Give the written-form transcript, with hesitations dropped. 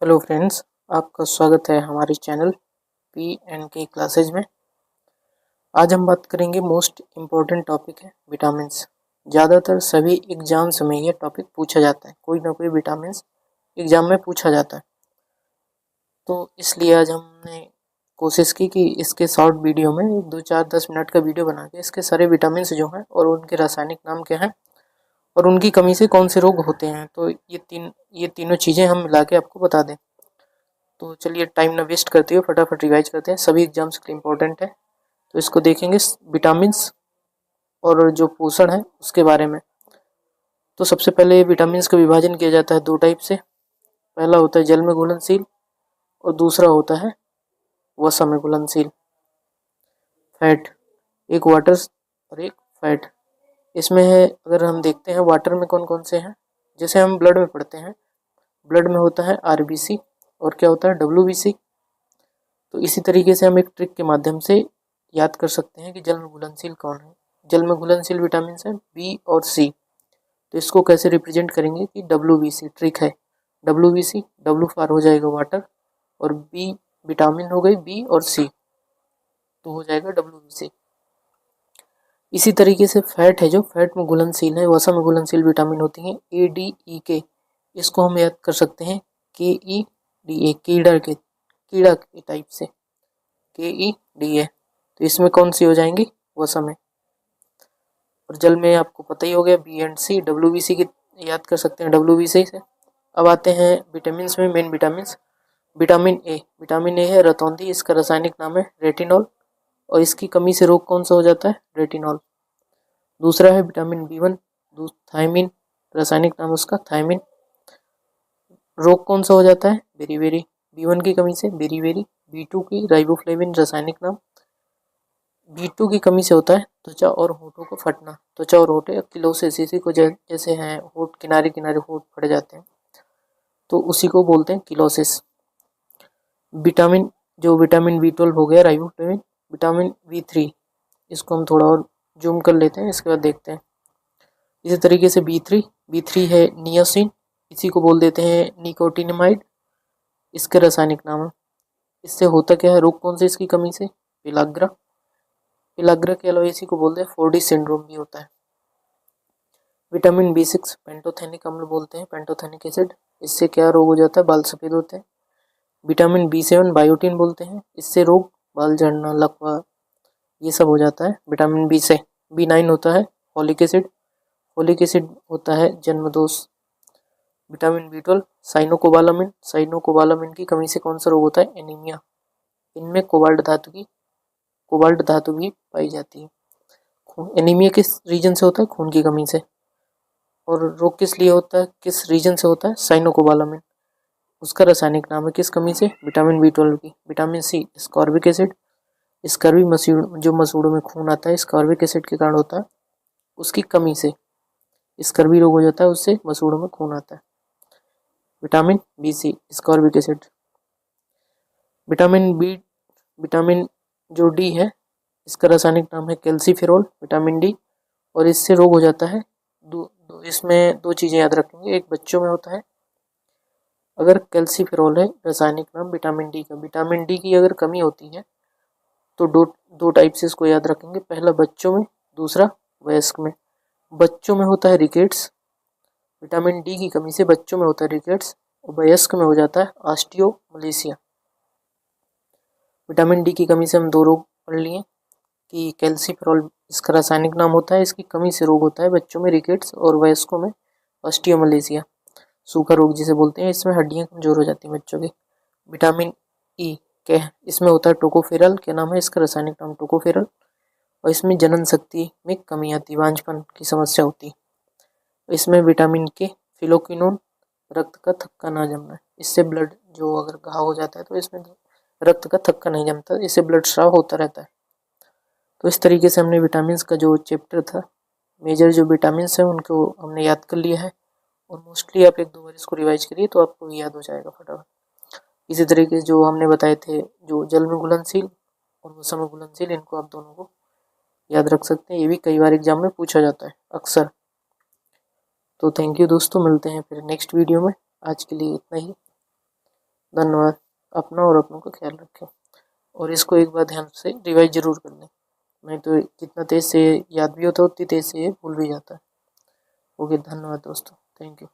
Hello friends, आपका स्वागत है हमारे चैनल पी एंड के क्लासेज में। आज हम बात करेंगे मोस्ट इम्पोर्टेंट टॉपिक है विटामिन्स। ज़्यादातर सभी एग्जाम्स में ये टॉपिक पूछा जाता है, कोई ना कोई विटामिन्स एग्जाम में पूछा जाता है। तो इसलिए आज हमने कोशिश की कि इसके शॉर्ट वीडियो में 2-4-10 मिनट का वीडियो बना के इसके सारे विटामिन्स जो हैं और उनके रासायनिक नाम क्या हैं और उनकी कमी से कौन से रोग होते हैं, तो ये तीनों चीज़ें हम मिला के आपको बता दें। तो चलिए टाइम ना वेस्ट करते हुए फटाफट रिवाइज करते हैं, सभी एग्जाम्स के लिए इम्पोर्टेंट है। तो इसको देखेंगे विटामिन्स और जो पोषण है उसके बारे में। तो सबसे पहले विटामिन्स का विभाजन किया जाता है दो टाइप से। पहला होता है जल में घुलनशील और दूसरा होता है वसा में घुलनशील। फैट, एक वाटर और एक फैट। इसमें है, अगर हम देखते हैं वाटर में कौन कौन से हैं, जैसे हम ब्लड में पढ़ते हैं, ब्लड में होता है आरबीसी और क्या होता है डब्ल्यूबीसी। तो इसी तरीके से हम एक ट्रिक के माध्यम से याद कर सकते हैं कि जल में घुलनशील कौन है। जल में घुलनशील विटामिन है बी और सी। तो इसको कैसे रिप्रेजेंट करेंगे कि डब्ल्यूबीसी ट्रिक है। डब्ल्यूबीसी, डब्ल्यू फॉर हो जाएगा वाटर और बी विटामिन हो गई बी और सी, तो हो जाएगा डब्ल्यूबीसी। इसी तरीके से फैट है, जो फैट में घुलनशील है, वसा में घुलनशील विटामिन होती हैं ए डी ई के। इसको हम याद कर सकते हैं के ई डी ए, कीड़ा के टाइप से के ई डी ए। तो इसमें कौन सी हो जाएंगी, वसा में। और जल में आपको पता ही हो गया B and C, W B C की याद कर सकते हैं डब्ल्यू बी सी से। अब आते हैं विटामिन में, मेन विटामिन। विटामिन ए है रतौंधी, इसका रासायनिक नाम है रेटिनॉल और इसकी कमी से रोग कौन सा हो जाता है, रेटिनॉल। दूसरा है विटामिन बी1, थायमिन, रासायनिक नाम उसका थायमिन। रोग कौन सा हो जाता है, बेरीबेरी। बी1 की कमी से बेरीबेरी। बी2 की राइबोफ्लेविन, रासायनिक नाम। बी2 की कमी से होता है त्वचा और होठों को फटना। त्वचा और होठे किलोसिस, इसी को जैसे हैं होठ किनारे किनारे होठ फट जाते हैं, तो उसी को बोलते हैं किलोसिस। विटामिन बी12 हो गया राइबोफ्लेविन। विटामिन बी3, इसको हम थोड़ा और जूम कर लेते हैं, इसके बाद देखते हैं। इसी तरीके से बी थ्री है नियासिन, इसी को बोल देते हैं निकोटिनमाइड, इसके रासायनिक नाम है। इससे होता क्या है, रोग कौन से इसकी कमी से, पिलाग्रा के अलावा इसी को बोलते हैं 4D सिंड्रोम भी होता है। विटामिन बी6 पेंटोथेनिक अम्ल बोलते हैं, पेंटोथेनिक एसिड, इससे क्या रोग हो जाता है, बाल सफेद होते हैं। विटामिन बी7 बायोटिन बोलते हैं, इससे रोग बाल झड़ना, लकवा, ये सब हो जाता है विटामिन बी से। बी9 होता है फोलिक एसिड होता है जन्मदोष। विटामिन बी12 साइनोकोबालामिन की कमी से कौन सा रोग होता है, एनीमिया। इनमें कोबाल्ट धातु भी पाई जाती है। एनीमिया किस रीजन से होता है, खून की कमी से। और रोग किस लिए होता है, किस रीजन से होता है, साइनोकोबालामिन, उसका रासायनिक नाम है किस कमी से, विटामिन बी12 की। Vitamin C ascorbic acid, scurvy जो मसूड़ों में खून आता है स्कॉर्बिक एसिड के कारण होता है, उसकी कमी से स्कर्वी रोग हो जाता है, उससे मसूड़ों में खून आता है। Vitamin B C ascorbic acid. Vitamin जो डी है, इसका रासायनिक नाम है कैल्सीफेरोल, विटामिन डी, और इससे रोग हो जाता है इसमें दो चीज़ें याद रखेंगे, एक बच्चों में होता है, अगर कैल्सीफेरोल है रासायनिक नाम विटामिन डी का, विटामिन डी की अगर कमी होती है तो दो टाइप से इसको याद रखेंगे, पहला बच्चों में, दूसरा वयस्क में। बच्चों में होता है रिकेट्स, विटामिन डी की कमी से बच्चों में होता है रिकेट्स, और वयस्क में हो जाता है ऑस्टियोमलेशिया। विटामिन डी की कमी से हम दो रोग पढ़ लिए कि कैल्सीफेरोल इसका रासायनिक नाम होता है, इसकी कमी से रोग होता है बच्चों में रिकेट्स और वयस्कों में ऑस्टियोमलेशिया, सूखा रोग जिसे बोलते हैं, इसमें हड्डियां कमजोर हो जाती हैं बच्चों की। विटामिन ई के इसमें होता है टोकोफेरल, क्या नाम है इसका रासायनिक नाम, टोकोफेरल, और इसमें जनन शक्ति में कमी आती, वांझपन की समस्या होती। इसमें विटामिन के फिलोक्विनोन, रक्त का थक्का ना जमना, इससे ब्लड जो अगर घाव हो जाता है तो इसमें रक्त का थक्का नहीं जमता, इससे ब्लड स्राव होता रहता है। तो इस तरीके से हमने विटामिन का जो चैप्टर था, मेजर जो विटामिन है उनको हमने याद कर लिया है, और मोस्टली आप 1-2 बार इसको रिवाइज करिए तो आपको याद हो जाएगा फटाफट। इसी तरीके से जो हमने बताए थे, जो जल में घुलनशील और वसा में घुलनशील, इनको आप दोनों को याद रख सकते हैं, ये भी कई बार एग्जाम में पूछा जाता है अक्सर। तो थैंक यू दोस्तों, मिलते हैं फिर नेक्स्ट वीडियो में, आज के लिए इतना ही। धन्यवाद। अपना और अपनों का ख्याल रखें और इसको एक बार ध्यान से रिवाइज जरूर कर लें, नहीं तो जितना तेज से याद भी होता है उतनी तेज से ये भूल भी जाता है। ओके, धन्यवाद दोस्तों, थैंक यू।